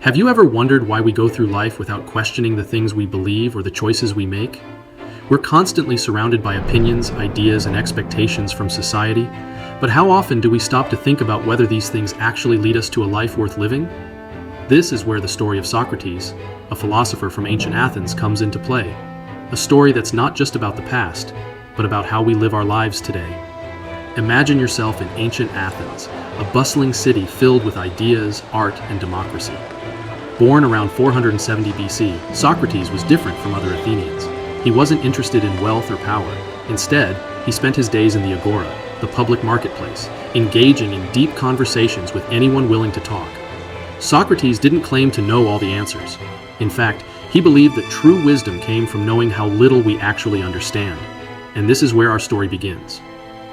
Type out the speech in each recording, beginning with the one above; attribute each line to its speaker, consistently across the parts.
Speaker 1: Have you ever wondered why we go through life without questioning the things we believe or the choices we make? We're constantly surrounded by opinions, ideas, and expectations from society, but how often do we stop to think about whether these things actually lead us to a life worth living? This is where the story of Socrates, a philosopher from ancient Athens, comes into play. A story that's not just about the past, but about how we live our lives today. Imagine yourself in ancient Athens, a bustling city filled with ideas, art, and democracy. Born around 470 BC, Socrates was different from other Athenians. He wasn't interested in wealth or power. Instead, he spent his days in the agora, the public marketplace, engaging in deep conversations with anyone willing to talk. Socrates didn't claim to know all the answers. In fact, he believed that true wisdom came from knowing how little we actually understand. And this is where our story begins.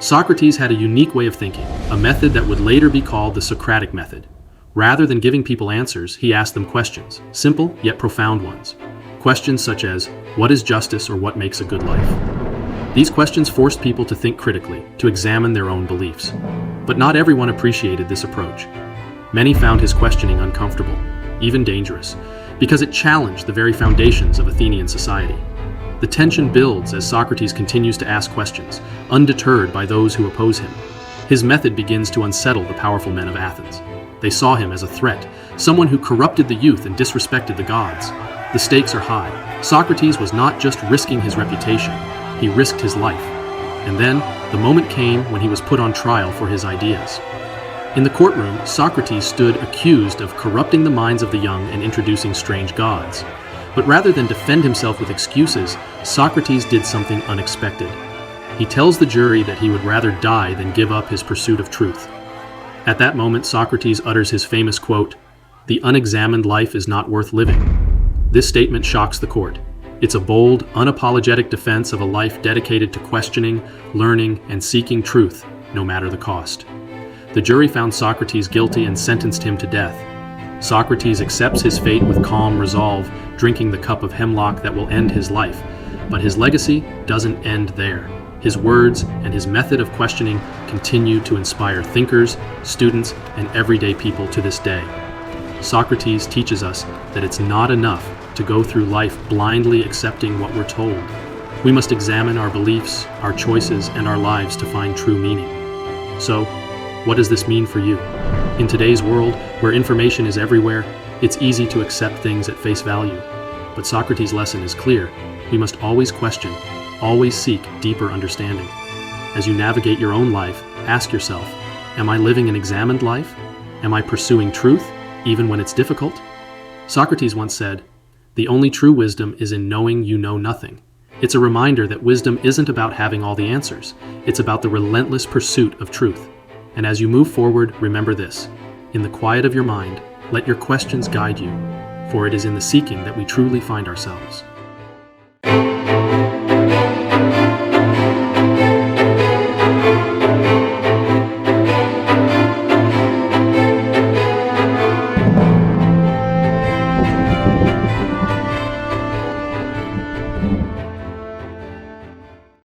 Speaker 1: Socrates had a unique way of thinking, a method that would later be called the Socratic method. Rather than giving people answers, he asked them questions, simple yet profound ones. Questions such as, what is justice or what makes a good life? These questions forced people to think critically, to examine their own beliefs. But not everyone appreciated this approach. Many found his questioning uncomfortable, even dangerous, because it challenged the very foundations of Athenian society. The tension builds as Socrates continues to ask questions, undeterred by those who oppose him. His method begins to unsettle the powerful men of Athens. They saw him as a threat, someone who corrupted the youth and disrespected the gods. The stakes are high. Socrates was not just risking his reputation, he risked his life. And then, the moment came when he was put on trial for his ideas. In the courtroom, Socrates stood accused of corrupting the minds of the young and introducing strange gods. But rather than defend himself with excuses, Socrates did something unexpected. He tells the jury that he would rather die than give up his pursuit of truth. At that moment, Socrates utters his famous quote, "The unexamined life is not worth living." This statement shocks the court. It's a bold, unapologetic defense of a life dedicated to questioning, learning, and seeking truth, no matter the cost. The jury found Socrates guilty and sentenced him to death. Socrates accepts his fate with calm resolve, drinking the cup of hemlock that will end his life. But his legacy doesn't end there. His words and his method of questioning continue to inspire thinkers, students, and everyday people to this day. Socrates teaches us that it's not enough to go through life blindly accepting what we're told. We must examine our beliefs, our choices, and our lives to find true meaning. So, what does this mean for you? In today's world, where information is everywhere, it's easy to accept things at face value. But Socrates' lesson is clear. We must always question, always seek deeper understanding. As you navigate your own life, ask yourself, am I living an examined life? Am I pursuing truth, even when it's difficult? Socrates once said, "The only true wisdom is in knowing you know nothing." It's a reminder that wisdom isn't about having all the answers. It's about the relentless pursuit of truth. And as you move forward, remember this. In the quiet of your mind, let your questions guide you, for it is in the seeking that we truly find ourselves.